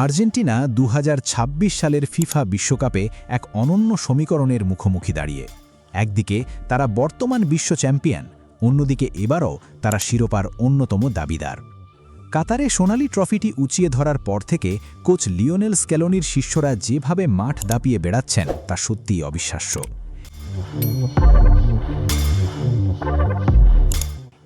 Argentina ২০২৬ সালের FIFA বিশ্বকাপে এক অনন্য সমীকরণের মুখোমুখি দাঁড়িয়ে। একদিকে তারা বর্তমান বিশ্ব চ্যাম্পিয়ন, অন্যদিকে এবারও তারা শিরোপার অন্যতম দাবিদার। কাতারে সোনালি ট্রফিটি উঁচিয়ে ধরার পর থেকে কোচ লিওনেল স্ক্যালোনির শিষ্যরা যেভাবে মাঠ দাপিয়ে বেড়াচ্ছেন তা সত্যিই অবিশ্বাস্য।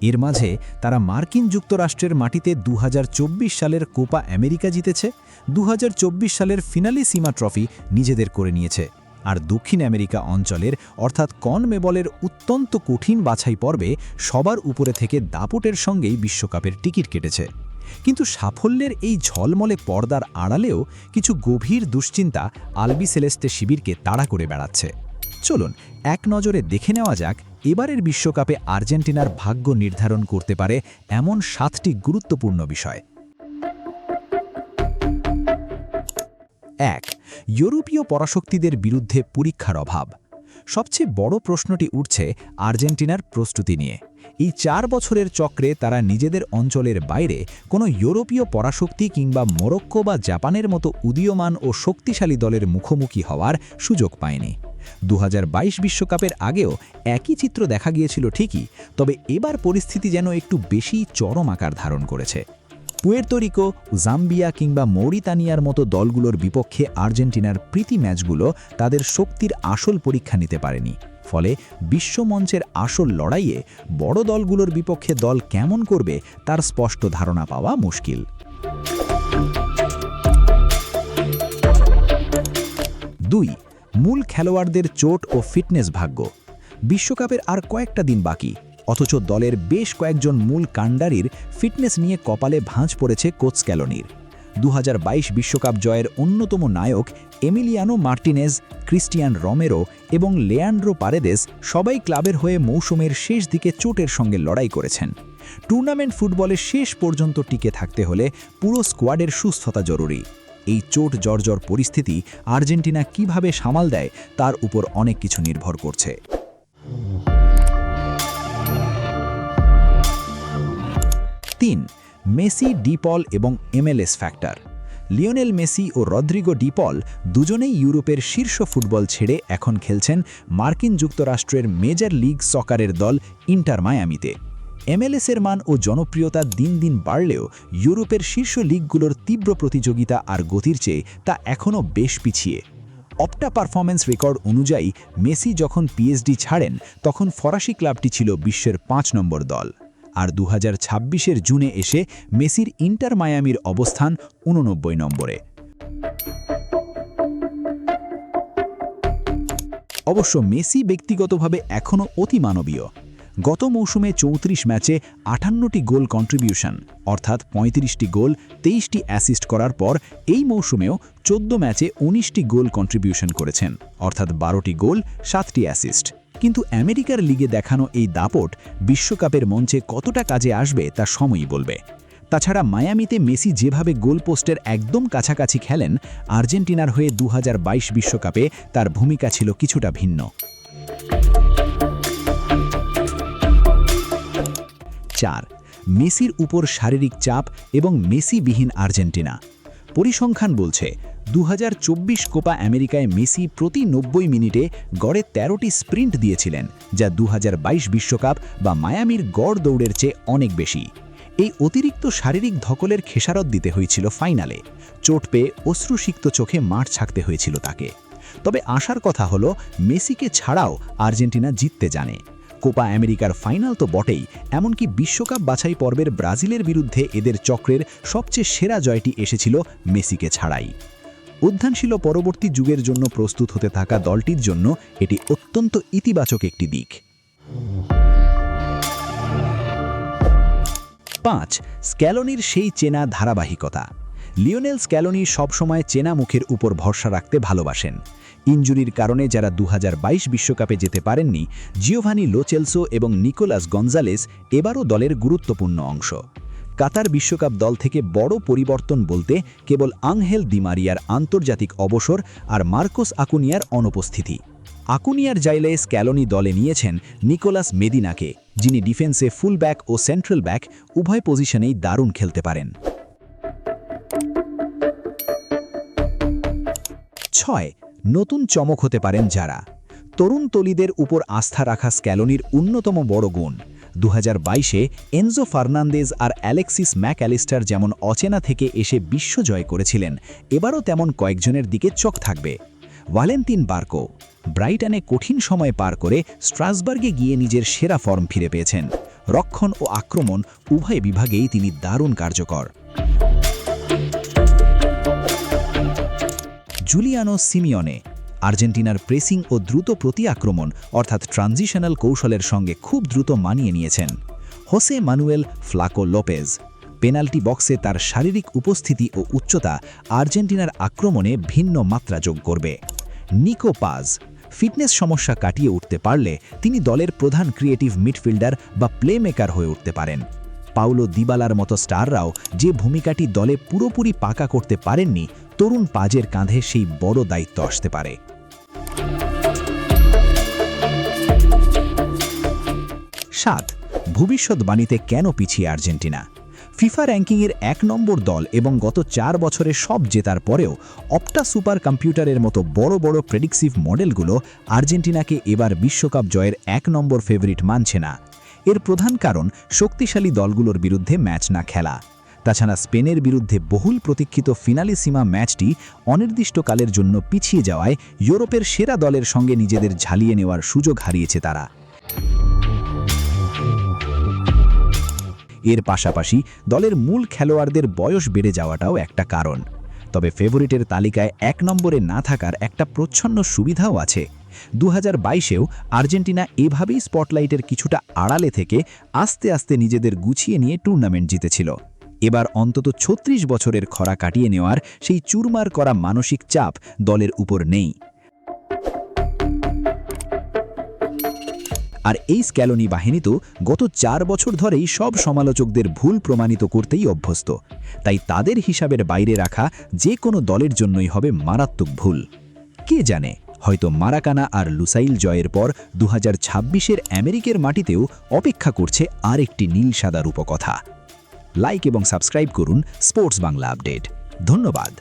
এর মাঝে তারা মার্কিন যুক্তরাষ্ট্রের মাটিতে ২০২৪ সালের কোপা আমেরিকা জিতেছে, ২০২৪ সালের ফিনালিসিমা ট্রফি নিজেদের করে নিয়েছে, আর দক্ষিণ আমেরিকা অঞ্চলের অর্থাৎ কনমেবলের অত্যন্ত কঠিন বাছাই পর্বে সবার উপরে থেকে দাপটের সঙ্গেই বিশ্বকাপের টিকিট কেটেছে। কিন্তু সাফল্যের এই ঝলমলে পর্দার আড়ালেও কিছু গভীর দুশ্চিন্তা আলবিসেলেস্তে শিবিরকে তাড়া করে বেড়াচ্ছে। চলুন এক নজরে দেখে নেওয়া যাক এবারের বিশ্বকাপে আর্জেন্টিনার ভাগ্য নির্ধারণ করতে পারে এমন ৭টি গুরুত্বপূর্ণ বিষয়। ১. ইউরোপীয় পরাশক্তিদের বিরুদ্ধে পরীক্ষার অভাব। সবচেয়ে বড় প্রশ্নটি উঠছে আর্জেন্টিনার প্রস্তুতি নিয়ে। এই ৪ বছরের চক্রে তারা নিজেদের অঞ্চলের বাইরে কোনো ইউরোপীয় পরাশক্তি কিংবা মরক্কো বা জাপানের মতো উদীয়মান ও শক্তিশালী দলের মুখোমুখি হওয়ার সুযোগ পায়নি। ২০২২ বিশ্বকাপের আগেও একই চিত্র দেখা গিয়েছিল ঠিকই, তবে এবার পরিস্থিতি যেন একটু বেশি চরম আকার ধারণ করেছে। পুয়ের্তো রিকো, জাম্বিয়া কিংবা মৌরিতানিয়ার মতো দলগুলোর বিপক্ষে আর্জেন্টিনার প্রীতি ম্যাচগুলো তাদের শক্তির আসল পরীক্ষা নিতে পারেনি। ফলে বিশ্বমঞ্চের আসল লড়াইয়ে বড় দলগুলোর বিপক্ষে দল কেমন করবে তার স্পষ্ট ধারণা পাওয়া মুশকিল। ২. মূল খেলোয়াড়দের চোট ও ফিটনেস ভাগ্য। বিশ্বকাপের আর কয়েকটা দিন বাকি, অথচ দলের বেশ কয়েকজন মূল কাণ্ডারির ফিটনেস নিয়ে কপালে ভাঁজ পড়েছে কোচ স্ক্যালোনির। ২০২২ বিশ্বকাপ জয়ের অন্যতম নায়ক এমিলিয়ানো মার্টিনেজ, ক্রিস্টিয়ান রমেরো এবং লেয়ান্ড্রো পারেদেস সবাই ক্লাবের হয়ে মৌসুমের শেষ দিকে চোটের সঙ্গে লড়াই করেছেন। টুর্নামেন্ট ফুটবলে শেষ পর্যন্ত টিকে থাকতে হলে পুরো স্কোয়াডের সুস্থতা জরুরি। এই চোট জর্জর পরিস্থিতি আর্জেন্টিনা কিভাবে সামাল দেয় তার উপর অনেক কিছু নির্ভর করছে। ৩. মেসি, ডিপল এবং এমএলএস ফ্যাক্টর। লিওনেল মেসি ও রদ্রিগো ডিপল দুজনেই ইউরোপের শীর্ষ ফুটবল ছেড়ে এখন খেলছেন মার্কিন যুক্তরাষ্ট্রের মেজর লিগ সকারের দল ইন্টার মায়ামিতে। এমএলএসের মান ও জনপ্রিয়তা দিন দিন বাড়লেও ইউরোপের শীর্ষ লিগগুলোর তীব্র প্রতিযোগিতা আর গতির চেয়ে তা এখনও বেশ পিছিয়ে। অপটা পারফরম্যান্স রেকর্ড অনুযায়ী মেসি যখন পিএসডি ছাড়েন তখন ফরাসি ক্লাবটি ছিল বিশ্বের ৫ নম্বর দল, আর ২০২৬-এর জুনে এসে মেসির ইন্টার মায়ামির অবস্থান ৮৯ নম্বরে। অবশ্য মেসি ব্যক্তিগতভাবে এখনও অতিমানবীয়। গত মৌসুমে ৩৪ ম্যাচে ৫৮টি গোল কন্ট্রিবিউশন, অর্থাৎ ৩৫টি গোল ২৩টি অ্যাসিস্ট করার পর এই মৌসুমেও ১৪ ম্যাচে ১৯টি গোল কন্ট্রিবিউশন করেছেন, অর্থাৎ ১২টি গোল ৭টি অ্যাসিস্ট। কিন্তু আমেরিকার লিগে দেখানো এই দাপট বিশ্বকাপের মঞ্চে কতটা কাজে আসবে তা সময়ই বলবে। তাছাড়া মায়ামিতে মেসি যেভাবে গোলপোস্টের একদম কাছাকাছি খেলেন, আর্জেন্টিনার হয়ে ২০২২ বিশ্বকাপে তার ভূমিকা ছিল কিছুটা ভিন্ন। ৪. মেসির উপর শারীরিক চাপ এবং মেসিবিহীন আর্জেন্টিনা। পরিসংখ্যান বলছে ২০২৪ কোপা আমেরিকায় মেসি প্রতি ৯০ মিনিটে গড়ে ১৩টি স্প্রিন্ট দিয়েছিলেন, যা ২০২২ বিশ্বকাপ বা মায়ামির গড় দৌড়ের চেয়ে অনেক বেশি। এই অতিরিক্ত শারীরিক ধকলের খেসারত দিতে হয়েছিল ফাইনালে। চোট পেয়ে অশ্রুসিক্ত চোখে মাঠ ছাড়তে হয়েছিল তাকে। তবে আশার কথা হলো মেসিকে ছাড়াও আর্জেন্টিনা জিততে জানে। কোপা আমেরিকার ফাইনাল তো বটেই, এমনকি বিশ্বকাপ বাছাই পর্বের ব্রাজিলের বিরুদ্ধে এদের চক্রের সবচেয়ে সেরা জয়টি এসেছিল মেসিকে ছাড়াই। উত্থানশীল পরবর্তী যুগের জন্য প্রস্তুত হতে থাকা দলটির জন্য এটি অত্যন্ত ইতিবাচক একটি দিক। ৫. স্ক্যালোনির সেই চেনা ধারাবাহিকতা। লিওনেল স্ক্যালোনি সবসময় চেনা মুখের উপর ভরসা রাখতে ভালোবাসেন। ইনজুরির কারণে যারা ২০২২ বিশ্বকাপে যেতে পারেননি, জিওভানি লো চেলসো এবং নিকোলাস গঞ্জালেস এবারও দলের গুরুত্বপূর্ণ অংশ। কাতার বিশ্বকাপ দল থেকে বড় পরিবর্তন বলতে কেবল আংহেল দি মারিয়ার আন্তর্জাতিক অবসর আর মার্কোস আকুনিয়ার অনুপস্থিতি। আকুনিয়ার জায়গায় স্ক্যালোনি দলে নিয়েছেন নিকোলাস মেদিনাকে, যিনি ডিফেন্সে ফুলব্যাক ও সেন্ট্রাল ব্যাক উভয় পজিশনেই দারুণ খেলতে পারেন। 6. নতুন চমক হতে পারেন যারা। তরুণ তলিদের উপর আস্থা রাখা স্ক্যালোনির অন্যতম বড় গুণ। 2022-এ এনজো ফার্নান্দেজ আর অ্যালেক্সিস ম্যাকঅ্যালিস্টার যেমন অচেনা থেকে এসে বিশ্বজয় করেছিলেন, এবারও তেমন কয়েকজনের দিকে চোখ থাকবে। ভ্যালেন্তিন বার্কো ব্রাইটনে কঠিন সময় পার করে স্ট্রাসবার্গে গিয়ে নিজের সেরা ফর্ম ফিরে পেয়েছেন। রক্ষণ ও আক্রমণ উভয় বিভাগেই তিনি দারুণ কার্যকর। জুলিয়ানো সিমিওনে আর্জেন্টিনার প্রেসিং ও দ্রুত প্রতি আক্রমণ অর্থাৎ ট্রানজিশনাল কৌশলের সঙ্গে খুব দ্রুত মানিয়ে নিয়েছেন। হোসে মানুয়েল ফ্লাকো লোপেজ পেনাল্টি বক্সে তার শারীরিক উপস্থিতি ও উচ্চতা আর্জেন্টিনার আক্রমণে ভিন্ন মাত্রা যোগ করবে। নিকো পাজ ফিটনেস সমস্যা কাটিয়ে উঠতে পারলে তিনি দলের প্রধান ক্রিয়েটিভ মিডফিল্ডার বা প্লেমেকার হয়ে উঠতে পারেন। পাউলো দিবালার মতো স্টাররাও যে ভূমিকাটি দলে পুরোপুরি পাকা করতে পারেননি, তরুণ পাজের কাঁধে সেই বড় দায়িত্ব আসতে পারে। 7. ভবিষ্যৎবাণীতে কেন পিছিয়ে আর্জেন্টিনা। ফিফা র্যাঙ্কিংয়ের 1 নম্বর দল এবং গত 4 বছরে সব জেতার পরেও অপটা সুপার কম্পিউটারের মতো বড় বড় প্রেডিকসিভ মডেলগুলো আর্জেন্টিনাকে এবার বিশ্বকাপ জয়ের 1 নম্বর ফেভারিট মানছে না। এর প্রধান কারণ শক্তিশালী দলগুলোর বিরুদ্ধে ম্যাচ না খেলা। তাছাড়া স্পেনের বিরুদ্ধে বহুল প্রতীক্ষিত ফিনালিসিমা ম্যাচটি অনির্দিষ্টকালের জন্য পিছিয়ে যাওয়ায় ইউরোপের সেরা দলের সঙ্গে নিজেদের ঝালিয়ে নেওয়ার সুযোগ হারিয়েছে তারা। এর পাশাপাশি দলের মূল খেলোয়াড়দের বয়স বেড়ে যাওয়াটাও একটা কারণ। তবে ফেভারিটের তালিকায় 1 নম্বরে না থাকার একটা প্রচ্ছন্ন সুবিধাও আছে। 2022-এও আর্জেন্টিনা এভাবেই স্পটলাইটের কিছুটা আড়ালে থেকে আস্তে আস্তে নিজেদের গুছিয়ে নিয়ে টুর্নামেন্ট জিতেছিল। এবার অন্তত 36 বছরের খরা কাটিয়ে নেওয়ার সেই চুরমার করা মানসিক চাপ দলের উপর নেই। আর এই স্ক্যালোনি বাহিনী তো গত 4 বছর ধরেই সব সমালোচকদের ভুল প্রমাণিত করতেই অভ্যস্ত। তাই তাদের হিসাবের বাইরে রাখা যে কোনো দলের জন্যই হবে মারাত্মক ভুল। কে জানে, হয়তো মারাকানা আর লুসাইল জয়ের পর 2026-এর আমেরিকার মাটিতেও অপেক্ষা করছে আরেকটি নীল সাদা রূপকথা। লাইক এবং সাবস্ক্রাইব করুন স্পোর্টস বাংলা আপডেট। ধন্যবাদ।